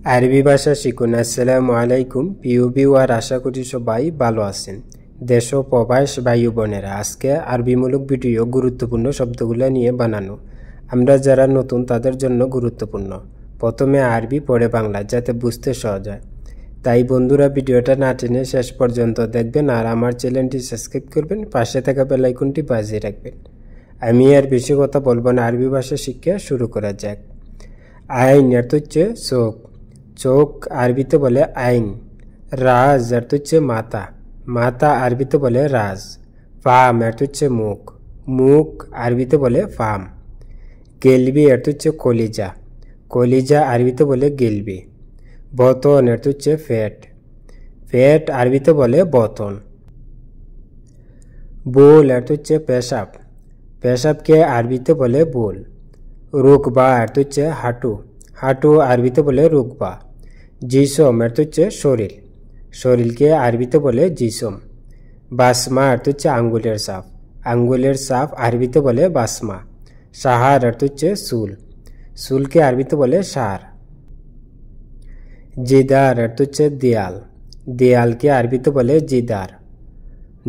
আরবি ভাষা শিখুন। আসসালামু আলাইকুম প্রিয় ভিউয়ার, আশা করি সবাই ভালো আছেন। দেশ ও প্রবাস ভাই বোনেরা, আজকে আরবিমূলক ভিডিও গুরুত্বপূর্ণ শব্দগুলো নিয়ে বানানো। আমরা যারা নতুন তাদের জন্য গুরুত্বপূর্ণ। প্রথমে আরবি, পরে বাংলা, যাতে বুঝতে সহজ হয়। তাই বন্ধুরা, ভিডিওটা না টেনে শেষ পর্যন্ত দেখবেন আর আমার চ্যানেলটি সাবস্ক্রাইব করবেন, পাশে থাকা বেল আইকনটি বাজিয়ে রাখবেন। আমি আর বেশি কথা বলবো না, আরবি ভাষা শিক্ষা শুরু করা যাক। আইন অর্থ হচ্ছে চোখ, চোখ আরবিতে বলে আইন। রাজ অর্থ হচ্ছে মাথা, মাথা আরবিতে বলে রাজ। ফাম অর্থ হচ্ছে মুখ, মুখ আরবিতে বলে ফাম। গেলবি অর্থ হচ্ছে কলিজা, কলিজা আরবিতে বলে গেলবি। বতন অর্থ হচ্ছে ফ্যাট, ফ্যাট আরবিতে বলে বতন। বোল অর্থ হচ্ছে পেশাব, পেশাবকে আরবিতে বলে বোল। রুকবা অর্থ হচ্ছে হাঁটু, হাঁটু আরবিতে বলে রুকবা। জিসম অর্থ হচ্ছে শরীর, শরীরকে আরবিতে বলে জিসম। বাসমা অর্থ হচ্ছে আঙ্গুলের ছাপ, আঙ্গুলের ছাপ আরবিতে বলে বাসমা। সাহার অর্থ হচ্ছে চুল, চুলকে আরবিতে বলে সার। জিদার অর্থ হচ্ছে দেয়াল, দেয়ালকে আরবিতে বলে জিদার।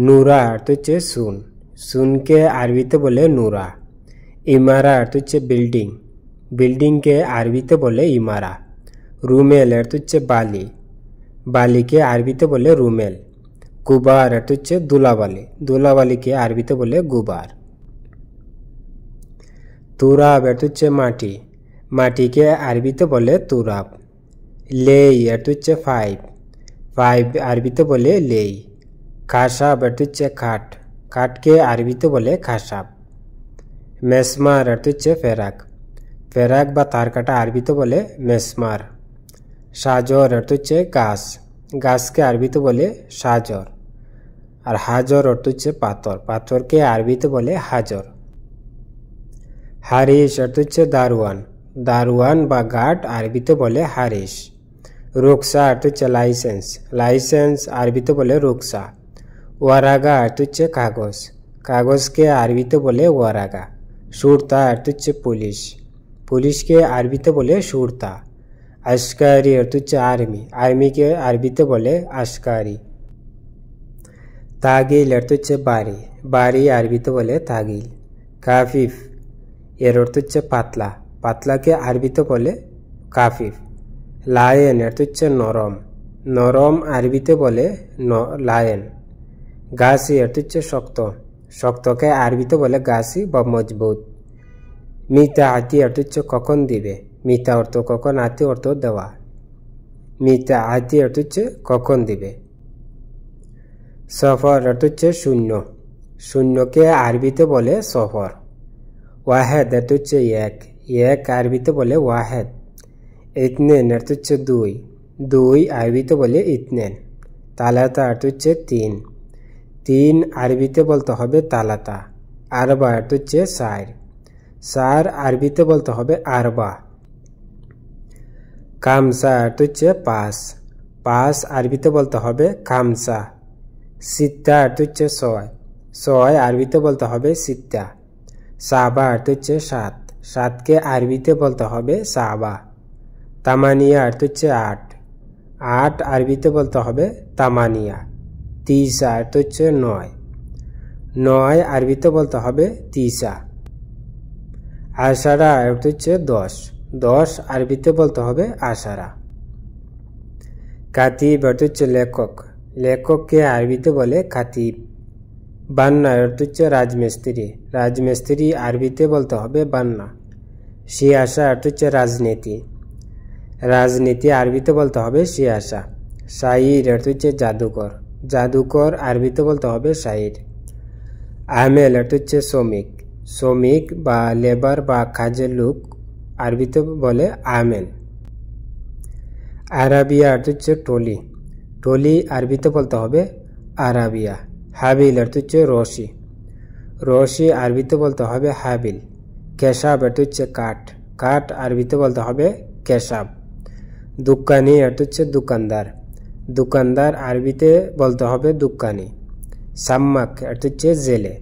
নুরা অর্থ হচ্ছে সুন, সুনকে আরবিতে বলে নুরা। ইমারা অর্থ হচ্ছে বিল্ডিং, বিল্ডিংকে আরবিতে বলে ইমারা। রুমেল অর্থ হচ্ছে বালি, বালিকে আরবিতে বলে রুমেল। গুবার অর্থ হচ্ছে ধুলাবালি, ধুলাবালিকে আরবিতে বলে গুবার। তুরাব অর্থ হচ্ছে মাটি, মাটিকে আরবিতে বলে তুরাব। লেই অর্থ হচ্ছে ফাইভ, ফাইভ আরবিতে বলে লেই। খাসাব অর্থ হচ্ছে খাট, খাটকে আরবিতে বলে খাসাব। মেসমার অর্থ হচ্ছে ফেরাক, ফেরাক বা তার কাটা আরবিতে বলে মেসমার। সাজর অর্থ হচ্ছে গাছ, গাছকে আরবিতে বলে সাজর। আর হাজর অর্থ হচ্ছে পাথর, পাথরকে আরবিতে বলে হাজর। হারিস অর্থ হচ্ছে দারোয়ান, দারোয়ান বা গার্ড আরবিতে বলে হারিস। রুকসা অর্থ হচ্ছে লাইসেন্স, লাইসেন্স আরবিতে বলে রুকসা। ওয়ারাগা অর্থ হচ্ছে কাগজ, কাগজকে আরবিতে বলে ওয়ারাগা। সুরতা অর্থ হচ্ছে পুলিশ, পুলিশকে আরবিতে বলে সুরতা। আশকারি অর্থ হচ্ছে আর্মি, আর্মিকে আরবিতে বলে আশকারি। তাগিল অর্থ হচ্ছে বাড়ি, বাড়ি আরবিতে বলে তাগিল। কাফিফ এর অর্থ হচ্ছে পাতলা, পাতলাকে আরবিতে বলে কাফিফ। লায়েন অর্থ হচ্ছে নরম, নরম আরবিতে বলে লায়েন। গাছি অর্থ হচ্ছে শক্ত, শক্তকে আরবিতে বলে গাছি বা মজবুত। মিতা আতি অর্থ হচ্ছে কখন দিবে, মিতা অর্থ কখন, আতি অর্থ দেওয়া। মিতা আতি অর্থ হচ্ছে কখন দিবে। সফর অর্থ হচ্ছে শূন্য, শূন্যকে আরবিতে বলে সফর। ওয়াহেদ অর্থ হচ্ছে এক, এক আরবিতে বলে ওয়াহেদ। ইতনেন অর্থ হচ্ছে দুই, দুই আরবিতে বলে ইতনেন। তালাতা অর্থ হচ্ছে তিন, তিন আরবিতে বলতে হবে তালাতা। আরবা অর্থ হচ্ছে চার, চার আরবিতে বলতে হবে আরবা। কামসা অর্থ হচ্ছে পাঁচ, পাঁচ আরবিতে বলতে হবে খামসা। সিত্তা অর্থ হচ্ছে ছয়, ছয় আরবিতে বলতে হবে সিত্তা। সাবা অর্থ হচ্ছে সাত, সাতকে আরবিতে বলতে হবে সাবা। তামানিয়া অর্থ হচ্ছে আট, আট আরবিতে বলতে হবে তামানিয়া। তিসা অর্থ হচ্ছে নয়, নয় আরবিতে বলতে হবে তিসা। আশারা অর্থ হচ্ছে দশ, দশ আরবিতে বলতে হবে আশারা। কাতিব অর্থ হচ্ছে লেখক, লেখককে আরবিতে বলে কাতিব। বান্না অর্থ হচ্ছে রাজমিস্ত্রি, রাজমিস্ত্রি আরবিতে বলতে হবে বান্না। সিয়াসা অর্থ হচ্ছে রাজনীতি, রাজনীতি আরবিতে বলতে হবে সিয়াসা। শাইর অর্থ হচ্ছে জাদুকর, জাদুকর আরবিতে বলতে হবে শাইর। আমেল অর্থ হচ্ছে শ্রমিক, শ্রমিক বা লেবার বা কাজের লোক আরবিতে বলে আমেল। আরাবিয়া অর্থ হচ্ছে টলি, টলি আরবিতে বলতে হবে আরাবিয়া। হাবিল অর্থ হচ্ছে রশি, রশি আরবিতে বলতে হবে হাবিল। কেশাব অর্থ হচ্ছে কাঠ, কাঠ আরবিতে বলতে হবে কেশাব। দুকানি অর্থ হচ্ছে দোকানদার, দোকানদার আরবিতে বলতে হবে দুকানি। সাম্মাক অর্থ হচ্ছে জেলে,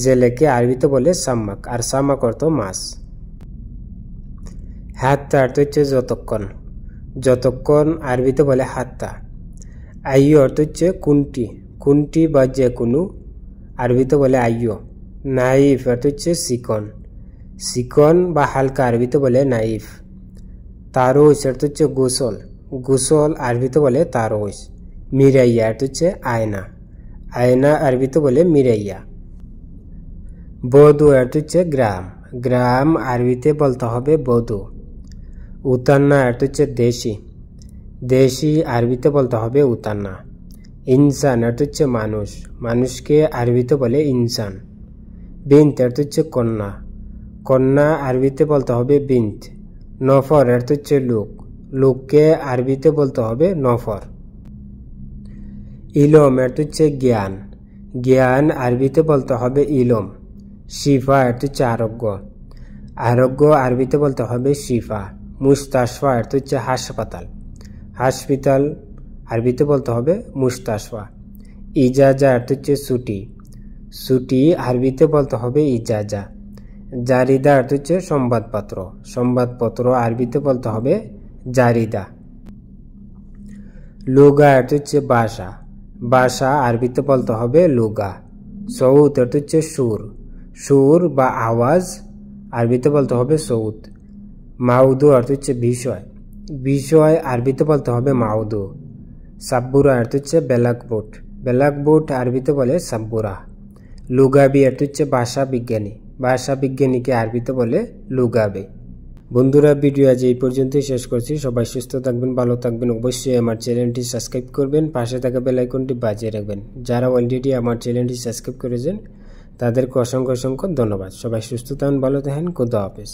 জেলেকে আরবিতে বলে সাম্মাক, আর সাম্মাক অর্থ মাছ। হাত্তা অর্থ হচ্ছে যতক্ষণ, যতক্ষণ আরবিতে বলে হাত্তা। আইয়ো অর্থ হচ্ছে কোনটি, কোনটি বা যে কোনো, আরবিতে বলে আইয়ো। নাইফ অর্থ হচ্ছে চিকন, চিকন বা হালকা, আরবিতে বলে নাইফ। তারুস অর্থ হচ্ছে গোসল, গোসল আরবিতে বলে তারুস। মিরাইয়া অর্থ হচ্ছে আয়না, আয়না আরবিতে বলে মিরাইয়া। বধু অর্থ হচ্ছে গ্রাম, গ্রাম আরবিতে বলতে হবে বধু। উতান্না অর্থ হচ্ছে দেশি, দেশি আরবিতে বলতে হবে উতান্না। ইনসান অর্থ হচ্ছে মানুষ, মানুষকে আরবিতে বলে ইনসান। বিন্ত অর্থ হচ্ছে কন্যা, কন্যা আরবিতে বলতে হবে বিন্ত। নফর অর্থ হচ্ছে লোক, লোককে আরবিতে বলতে হবে নফর। ইলম অর্থ হচ্ছে জ্ঞান, জ্ঞান আরবিতে বলতে হবে ইলম। শিফা অর্থ হচ্ছে আরোগ্য, আরোগ্য আরবিতে বলতে হবে শিফা। মুস্তাশফা অর্থ হচ্ছে হাসপাতাল, হাসপাতাল আরবিতে বলতে হবে মুস্তাশফা। ইজাজা অর্থ হচ্ছে ছুটি, ছুটি আরবিতে বলতে হবে ইজাজা। জারিদা অর্থ হচ্ছে সংবাদপত্র, সংবাদপত্র আরবিতে বলতে হবে জারিদা। লুগা অর্থ হচ্ছে ভাষা, ভাষা আরবিতে বলতে হবে লুগা। সৌত অর্থ হচ্ছে সুর, সুর বা আওয়াজ আরবিতে বলতে হবে সৌত। মাউদু অর্থ হচ্ছে বিষয়, বিষয় আরবিতে বলতে হবে মাউদু। সাব্বুরা অর্থ হচ্ছে ব্ল্যাকবোর্ড, ব্ল্যাকবোর্ড আরবিতে বলে সাব্বুরা। লুগাবি অর্থ হচ্ছে ভাষা বিজ্ঞানী, ভাষা বিজ্ঞানীকে আরবিতে বলে লুগাবি। বন্ধুরা, ভিডিও আজ এই পর্যন্তই শেষ করছি। সবাই সুস্থ থাকবেন, ভালো থাকবেন। অবশ্যই আমার চ্যানেলটি সাবস্ক্রাইব করবেন, পাশে থাকা বেল আইকনটি বাজিয়ে রাখবেন। যারা অলরেডি আমার চ্যানেলটি সাবস্ক্রাইব করেছেন তাদেরকে অসংখ্য অসংখ্য ধন্যবাদ। সবাই সুস্থ থাকুন, ভালো থাকেন। খোদা হাফেজ।